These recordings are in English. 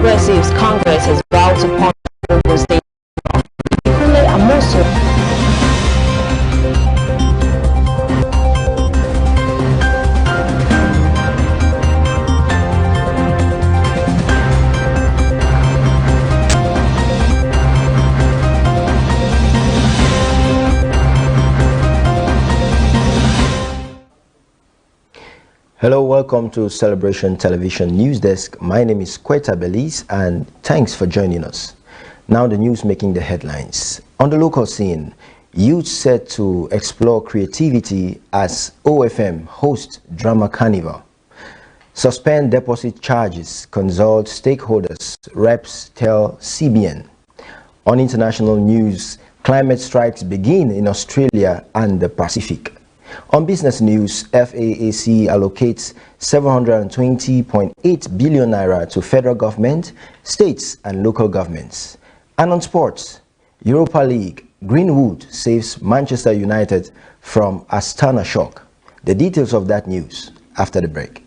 Progressives Congress has vowed to punish Ogun State. Hello, welcome to Celebration Television News Desk. My name is Kweta Belize and thanks for joining us. Now the news making the headlines. On the local scene, youth set to explore creativity as OFM hosts drama carnival. Suspend deposit charges, consult stakeholders, reps tell CBN. On international news, climate strikes begin in Australia and the Pacific. On business news, FAAC allocates 720.8 billion naira to federal government, states and local governments. And on sports, Europa League, Greenwood saves Manchester United from Astana shock. The details of that news after the break.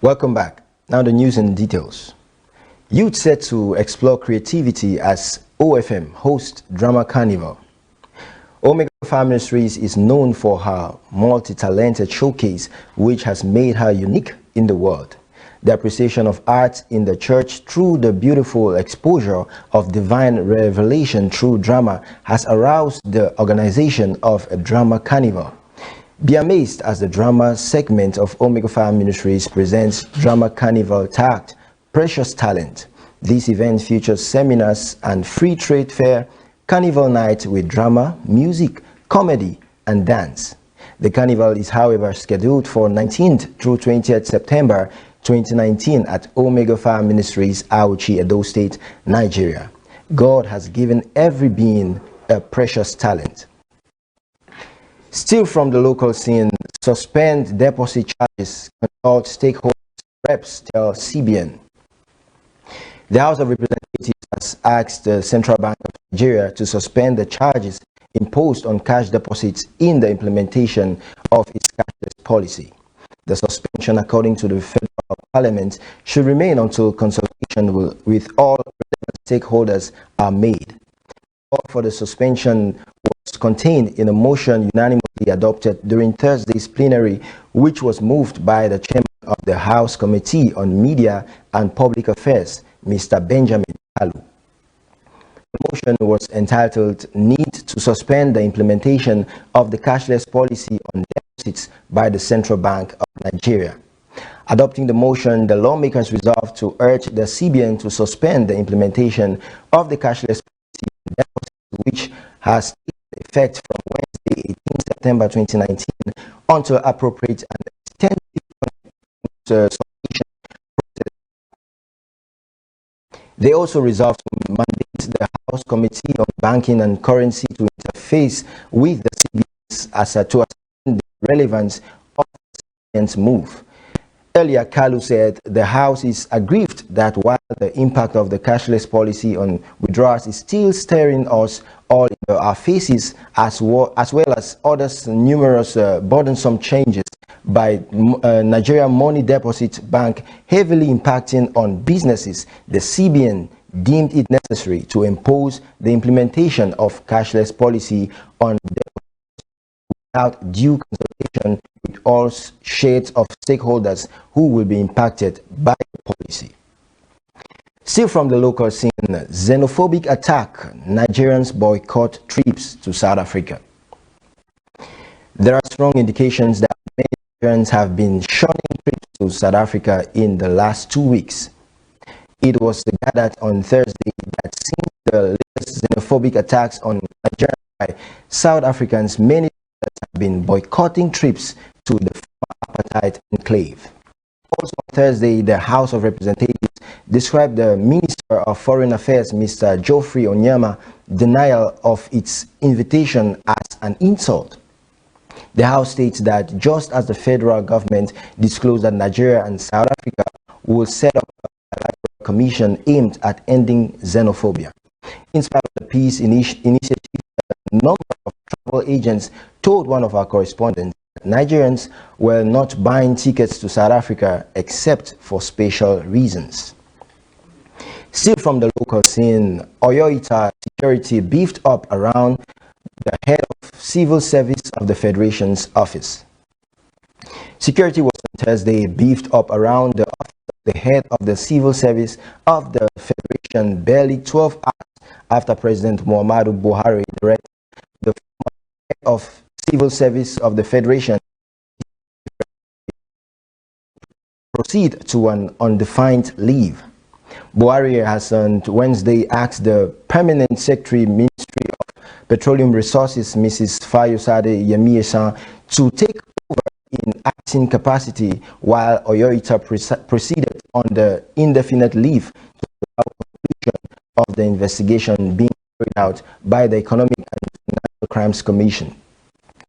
Welcome back. Now the news in details. Youth set to explore creativity as OFM hosts drama carnival. Omega Farm Ministries is known for her multi-talented showcase, which has made her unique in the world. The appreciation of art in the church through the beautiful exposure of divine revelation through drama has aroused the organization of a drama carnival. Be amazed as the drama segment of Omega Farm Ministries presents Drama Carnival tagged Precious Talent. This event features seminars and free trade fair, carnival night with drama, music, comedy, and dance. The carnival is, however, scheduled for 19th through 20th September 2019 at Omega Farm Ministries, Auchi, Edo State, Nigeria. God has given every being a precious talent. Still from the local scene, suspend deposit charges, consult stakeholders, reps tell CBN. The House of Representatives has asked the Central Bank of Nigeria to suspend the charges imposed on cash deposits in the implementation of its cashless policy. The suspension, according to the Federal Parliament, should remain until consultation with all relevant stakeholders are made. The call for the suspension was contained in a motion unanimously adopted during Thursday's plenary, which was moved by the chairman of the House Committee on Media and Public Affairs, Mr. Benjamin Kalu. The motion was entitled Need to Suspend the Implementation of the Cashless Policy on Deposits by the Central Bank of Nigeria. Adopting the motion, the lawmakers resolved to urge the CBN to suspend the implementation of the cashless policy on deposits, which has taken effect from Wednesday, 18 September 2019, until appropriate and extensive consultation. They also resolved to mandate the House Committee on Banking and Currency to interface with the CBN as to assess the relevance of the CBN's move. Earlier, Kalu said the House is aggrieved that while the impact of the cashless policy on withdrawals is still staring us all in our faces, as well as others numerous burdensome changes by Nigeria Money Deposit Bank heavily impacting on businesses, the CBN deemed it necessary to impose the implementation of cashless policy on deposits without due consultation with all shades of stakeholders who will be impacted by the policy. Still from the local scene, xenophobic attack, Nigerians boycott trips to South Africa. There are strong indications that many Nigerians have been shunning trips to South Africa in the last 2 weeks. It was gathered on Thursday that since the latest xenophobic attacks on Nigeria by South Africans, many have been boycotting trips to the former apartheid enclave. Also on Thursday, the House of Representatives described the Minister of Foreign Affairs, Mr. Geoffrey Onyema's denial of its invitation as an insult. The House states that just as the federal government disclosed that Nigeria and South Africa will set up a bilateral commission aimed at ending xenophobia. In spite of the peace initiative, a number travel agents told one of our correspondents that Nigerians were not buying tickets to South Africa except for special reasons. Still from the local scene, Oyoita security beefed up around the head of civil service of the Federation's office. Security was on Thursday beefed up around the office of the head of the civil service of the Federation barely 12 hours after President Muhammadu Buhari directed the former head of civil service of the Federation proceed to an undefined leave. Buhari has on Wednesday asked the Permanent Secretary Ministry of Petroleum Resources, Mrs. Fayosade Yemiyesan, to take over in acting capacity while Oyoita proceeded on the indefinite leave to allow conclusion of the investigation being carried out by the Economic and Financial Crimes Commission.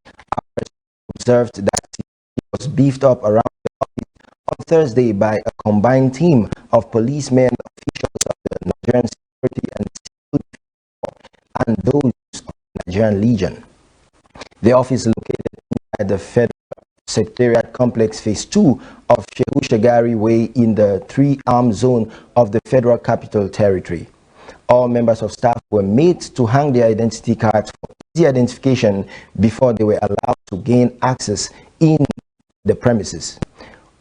Our observed that it was beefed up around the office on Thursday by a combined team of policemen, officials of the Nigerian Security and Civil Defense and those of the Nigerian Legion. The office is located inside the Federal Secretariat Complex Phase 2 of Shehu Shagari Way in the 3-arm zone of the Federal Capital Territory. All members of staff were made to hang their identity cards for easy identification before they were allowed to gain access in the premises.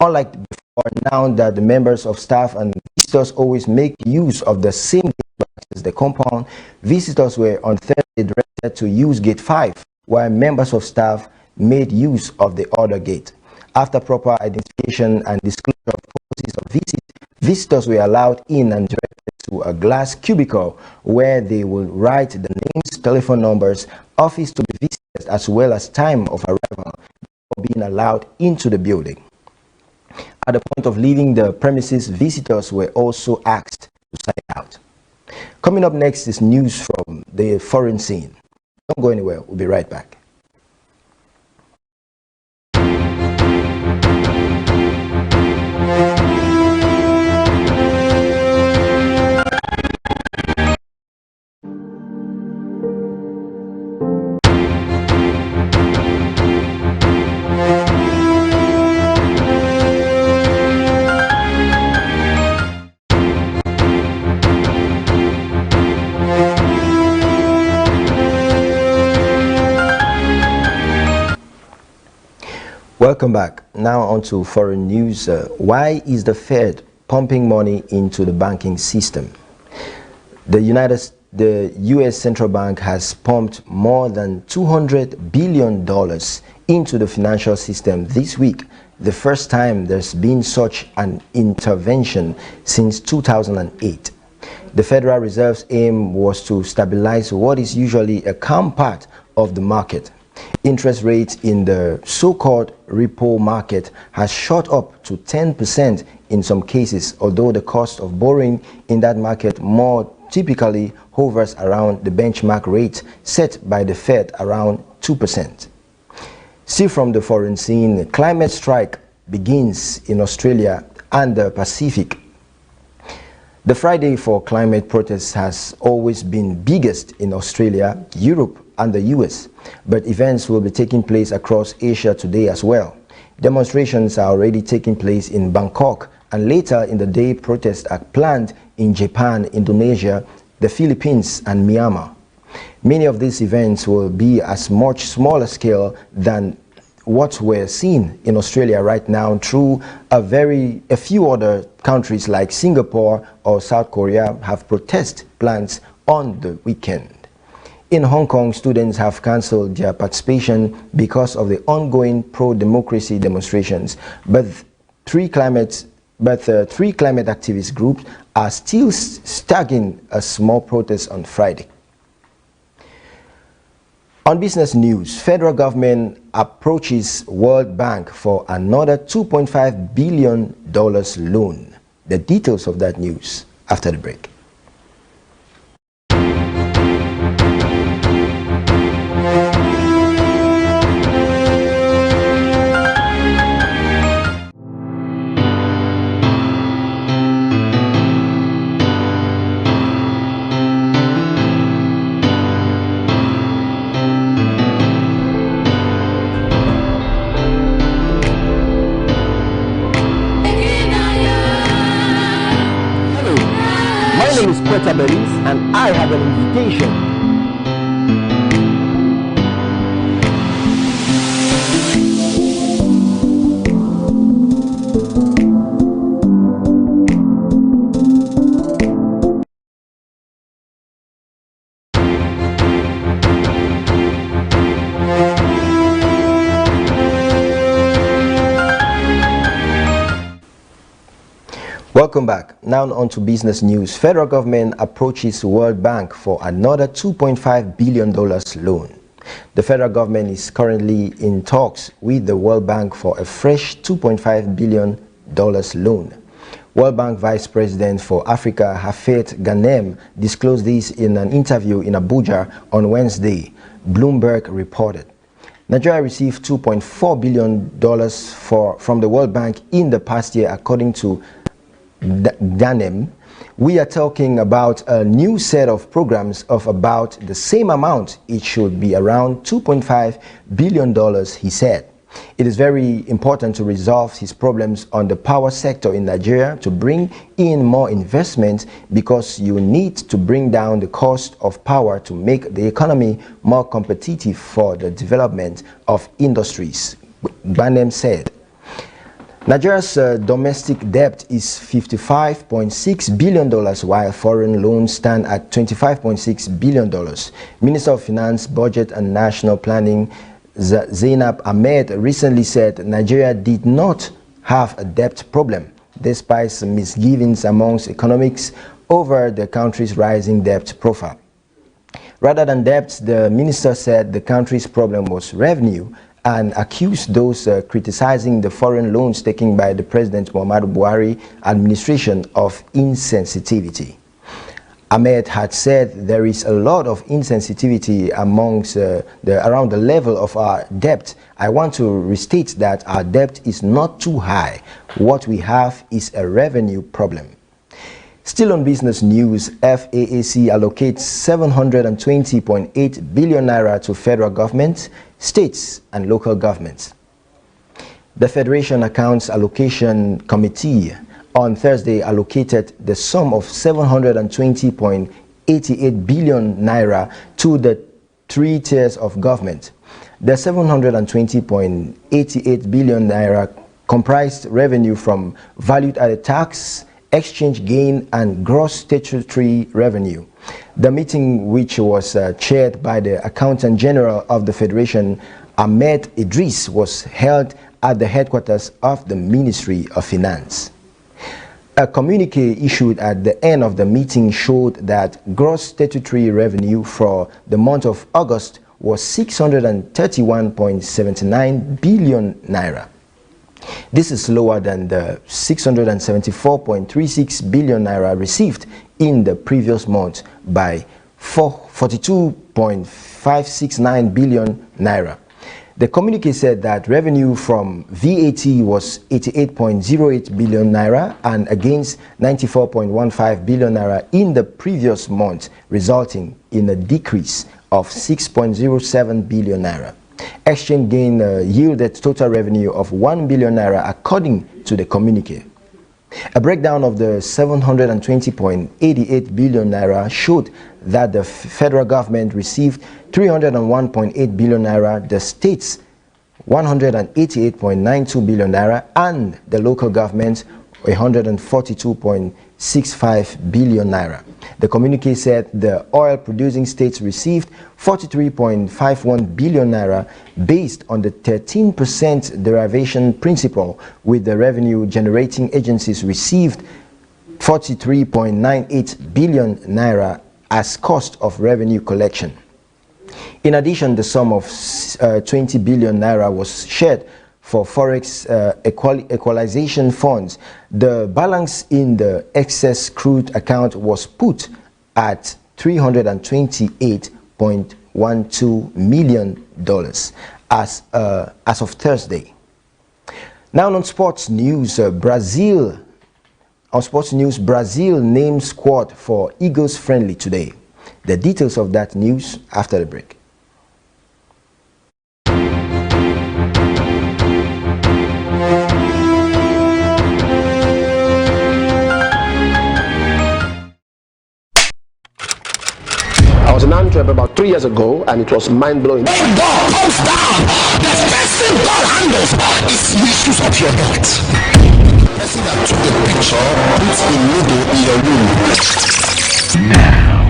Unlike before, now that the members of staff and visitors always make use of the same gate to access the compound, visitors were on Thursday directed to use Gate 5, while members of staff made use of the other gate. After proper identification and disclosure of purposes of visit, visitors were allowed in and directed to a glass cubicle where they will write the names, telephone numbers, office to be visited, as well as time of arrival before being allowed into the building. At the point of leaving the premises, visitors were also asked to sign out. Coming up next is news from the foreign scene. Don't go anywhere, we'll be right back. Welcome back. Now on to foreign news. Why is the Fed pumping money into the banking system? The U.S. Central Bank has pumped more than $200 billion into the financial system this week, the first time there's been such an intervention since 2008. The Federal Reserve's aim was to stabilize what is usually a calm part of the market. Interest rates in the so-called repo market has shot up to 10% in some cases, although the cost of borrowing in that market more typically hovers around the benchmark rate set by the Fed around 2%. Still from the foreign scene, climate strike begins in Australia and the Pacific. The Friday for climate protests has always been biggest in Australia, Europe, and the US, but events will be taking place across Asia today as well. Demonstrations are already taking place in Bangkok, and later in the day protests are planned in Japan, Indonesia, the Philippines, and Myanmar. Many of these events will be as much smaller scale than what we're seeing in Australia right now through a few other countries like Singapore or South Korea have protest plans on the weekend. In Hong Kong, students have cancelled their participation because of the ongoing pro-democracy demonstrations, but three climate activist groups are still staging a small protest on Friday. On business news, federal government approaches World Bank for another $2.5 billion loan. The details of that news after the break. name is Prophetic, and I have an invitation. Welcome back. Now on to business news. Federal government approaches World Bank for another $2.5 billion loan. The federal government is currently in talks with the World Bank for a fresh $2.5 billion loan. World Bank Vice President for Africa, Hafet Ghanem, disclosed this in an interview in Abuja on Wednesday, Bloomberg reported. Nigeria received $2.4 billion from the World Bank in the past year, according to Ghanem. We are talking about a new set of programs of about the same amount. It should be around $2.5 billion, he said. It is very important to resolve his problems on the power sector in Nigeria to bring in more investment, because you need to bring down the cost of power to make the economy more competitive for the development of industries, Ghanem said. Nigeria's domestic debt is $55.6 billion, while foreign loans stand at $25.6 billion. Minister of Finance, Budget and National Planning, Zainab Ahmed, recently said Nigeria did not have a debt problem, despite misgivings amongst economics over the country's rising debt profile. Rather than debt, the minister said the country's problem was revenue, and accused those criticizing the foreign loans taken by the President Muhammadu Buhari administration of insensitivity. Ahmed had said there is a lot of insensitivity amongst around the level of our debt. I want to restate that our debt is not too high. What we have is a revenue problem. Still on business news, FAAC allocates 720.8 billion naira to federal government, states and local governments. The Federation Accounts Allocation Committee on Thursday allocated the sum of 720.88 billion naira to the three tiers of government. The 720.88 billion naira comprised revenue from value-added tax, exchange gain and gross statutory revenue. The meeting, which was chaired by the Accountant General of the Federation, Ahmed Idris, was held at the headquarters of the Ministry of Finance. A communique issued at the end of the meeting showed that gross statutory revenue for the month of August was 631.79 billion naira. This is lower than the 674.36 billion naira received in the previous month by 42.569 billion naira. The communique said that revenue from VAT was 88.08 billion naira and against 94.15 billion naira in the previous month, resulting in a decrease of 6.07 billion naira. Exchange gain yielded total revenue of 1 billion naira according to the communique. A breakdown of the 720.88 billion naira showed that the federal government received 301.8 billion naira, the states 188.92 billion naira, and the local government 142.65 billion naira. The communique said the oil-producing states received 43.51 billion naira based on the 13% derivation principle, with the revenue-generating agencies received 43.98 billion naira as cost of revenue collection. In addition, the sum of 20 billion naira was shared for forex equalization funds. The balance in the excess crude account was put at $328.12 million as of Thursday. Now on sports news, Brazil names squad for Eagles friendly today. The details of that news after the break. was in Antwerp about 3 years ago, and it was mind-blowing. When God comes down, the first thing God handles is issues of your health. The person that took the picture puts a needle in your womb. Now.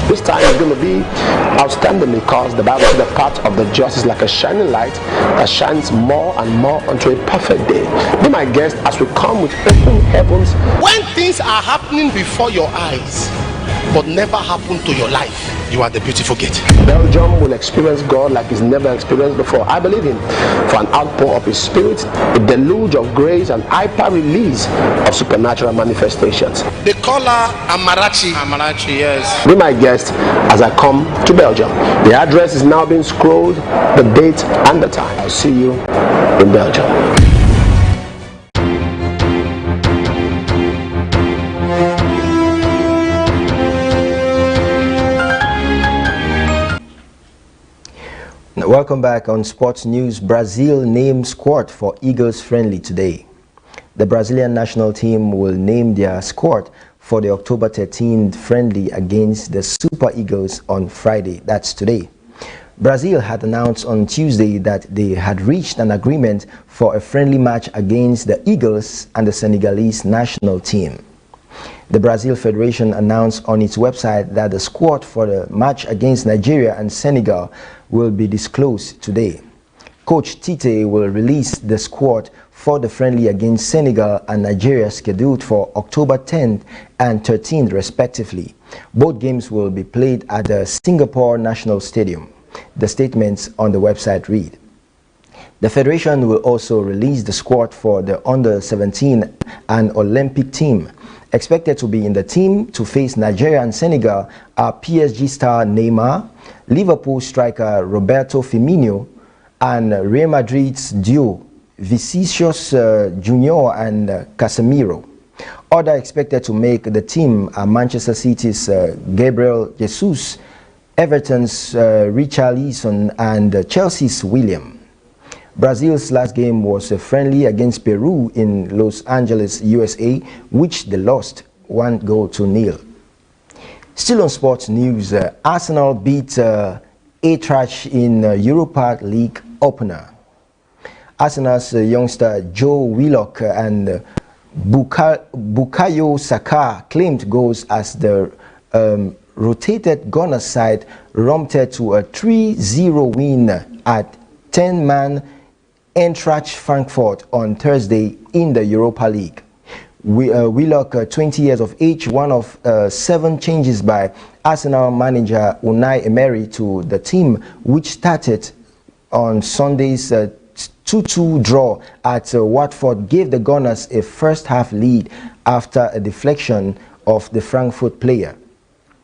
This time is going to be outstanding because the Bible says the path of the just is like a shining light that shines more and more unto a perfect day. Be my guest as we come with open heavens. When things are happening before your eyes but never happen to your life, you are the beautiful gate. Belgium will experience God like it's never experienced before. I believe him for an outpour of his spirit, a deluge of grace, and hyper release of supernatural manifestations. They call her Amarachi. Amarachi, yes. Be my guest as I come to Belgium. The address is now being scrolled, the date and the time. I'll see you in Belgium. Welcome back on Sports News. Brazil names squad for Eagles friendly today. The Brazilian national team will name their squad for the October 13th friendly against the Super Eagles on Friday. That's today. Brazil had announced on Tuesday that they had reached an agreement for a friendly match against the Eagles and the Senegalese national team. The Brazil Federation announced on its website that the squad for the match against Nigeria and Senegal will be disclosed today. Coach Tite will release the squad for the friendly against Senegal and Nigeria scheduled for October 10th and 13th respectively. Both games will be played at the Singapore National Stadium. The statements on the website read: the Federation will also release the squad for the Under-17 and Olympic team. Expected to be in the team to face Nigeria and Senegal are PSG star Neymar, Liverpool striker Roberto Firmino, and Real Madrid's duo Vinicius Junior and Casemiro. Other expected to make the team are Manchester City's Gabriel Jesus, Everton's Richarlison, and Chelsea's William. Brazil's last game was a friendly against Peru in Los Angeles, USA, which they lost 1-0. Still on sports news, Arsenal beat Eintracht in Europa League opener. Arsenal's youngster Joe Willock and Bukayo Saka claimed goals as the rotated Gunners side romped to a 3-0 win at 10-man Eintracht Frankfurt on Thursday in the Europa League. Willock, 20 years of age, one of 7 changes by Arsenal manager Unai Emery to the team, which started on Sunday's 2-2 draw at Watford, gave the Gunners a first-half lead after a deflection of the Frankfurt player.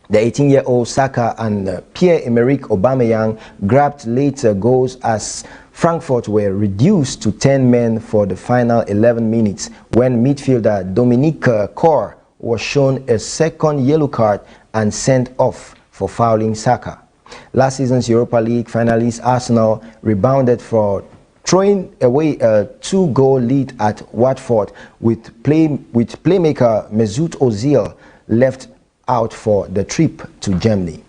The 18-year-old Saka and Pierre-Emerick Aubameyang grabbed later goals as Frankfurt were reduced to 10 men for the final 11 minutes when midfielder Dominique Kor was shown a second yellow card and sent off for fouling Saka. Last season's Europa League finalist Arsenal rebounded for throwing away a 2-goal lead at Watford with playmaker Mesut Ozil left out for the trip to Germany.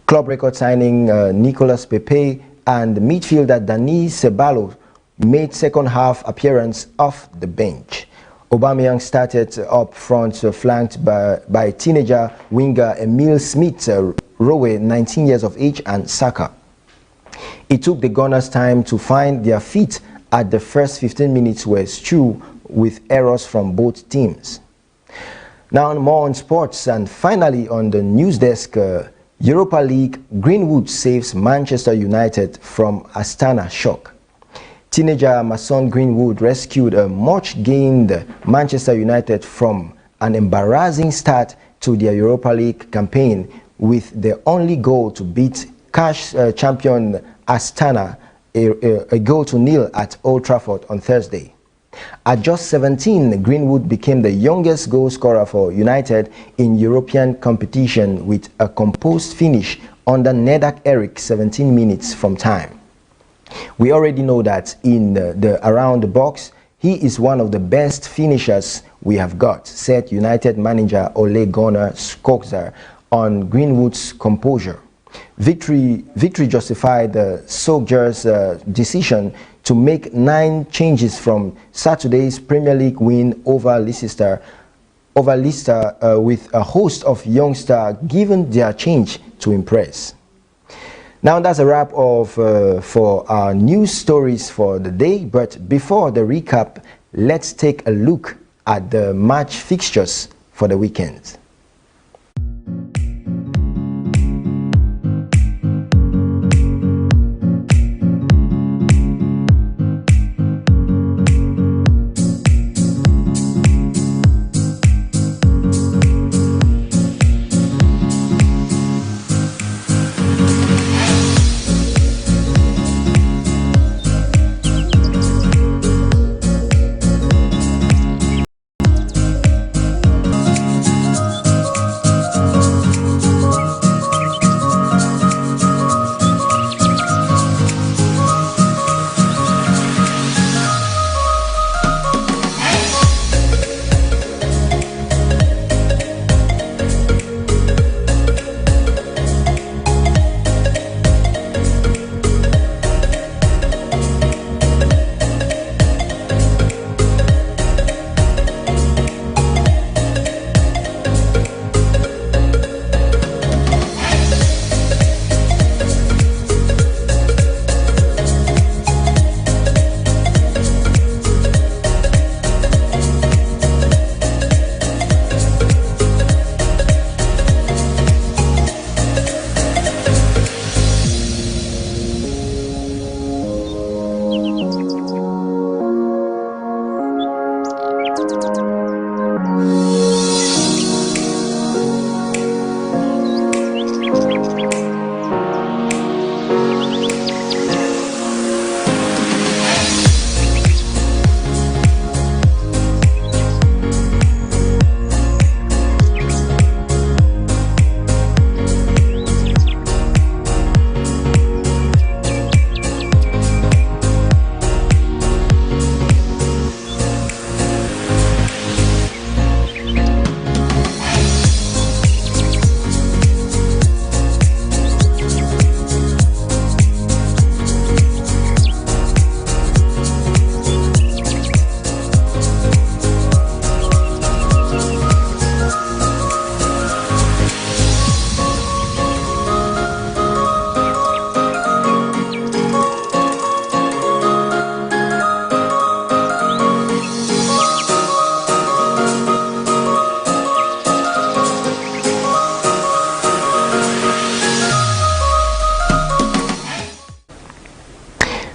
Club record signing Nicolas Pepe and midfielder Dani Ceballos made second-half appearance off the bench. Aubameyang started up front, flanked by teenager winger Emile Smith-Rowe, 19 years of age, and Saka. It took the Gunners time to find their feet at the first 15 minutes were strewn with errors from both teams. Now more on sports, and finally on the news desk, Europa League, Greenwood saves Manchester United from Astana shock. Teenager Mason Greenwood rescued a much-gained Manchester United from an embarrassing start to their Europa League campaign with the only goal to beat cash champion Astana a 0-0 at Old Trafford on Thursday. At just 17, Greenwood became the youngest goal scorer for United in European competition with a composed finish under Nedak Eric 17 minutes from time. We already know that in the around the box, he is one of the best finishers we have got, said United manager Ole Gunnar Solskjaer on Greenwood's composure. Victory justified Solskjaer's decision to make 9 changes from Saturday's Premier League win over Leicester, with a host of youngsters given their change to impress. Now that's a wrap of for our news stories for the day, but before the recap, let's take a look at the match fixtures for the weekend.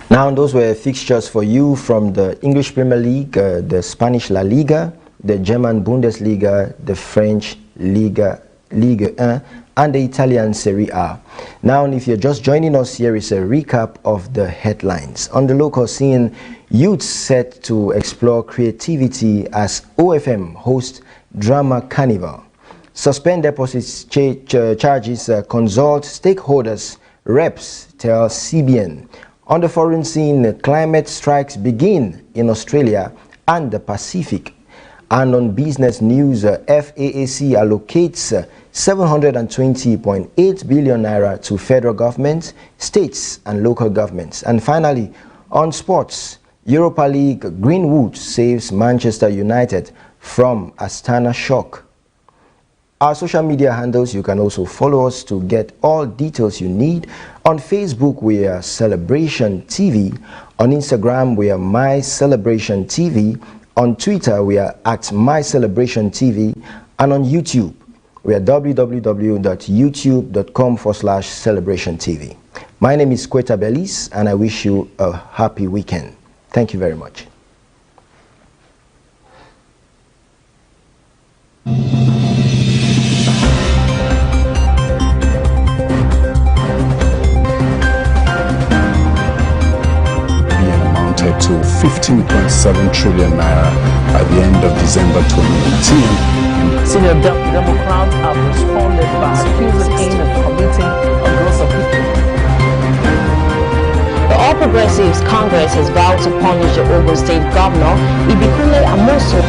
Now those were fixtures for you from the English Premier League, the Spanish La Liga, the German Bundesliga, the French Ligue 1, and the Italian Serie A. Now if you're just joining us, here is a recap of the headlines. On the local scene, youths set to explore creativity as OFM hosts Drama Carnival. Suspend deposits charges, consult stakeholders, reps tell CBN. On the foreign scene, climate strikes begin in Australia and the Pacific. And on business news, FAAC allocates 720.8 billion naira to federal government, states and local governments. And finally, on sports, Europa League, Greenwood saves Manchester United from Astana shock. Our social media handles, you can also follow us to get all details you need. On Facebook, we are Celebration TV. On Instagram, we are My Celebration TV. On Twitter, we are at My Celebration TV. And on YouTube, we are www.youtube.com/Celebration TV. My name is Kweta Belis, and I wish you a happy weekend. Thank you very much. To 15.7 trillion naira at the end of December 2018. Senior Democrats have responded by accusing him of committing a gross of The All Progressives Congress has vowed to punish the Ogun State Governor Ibikule Amoso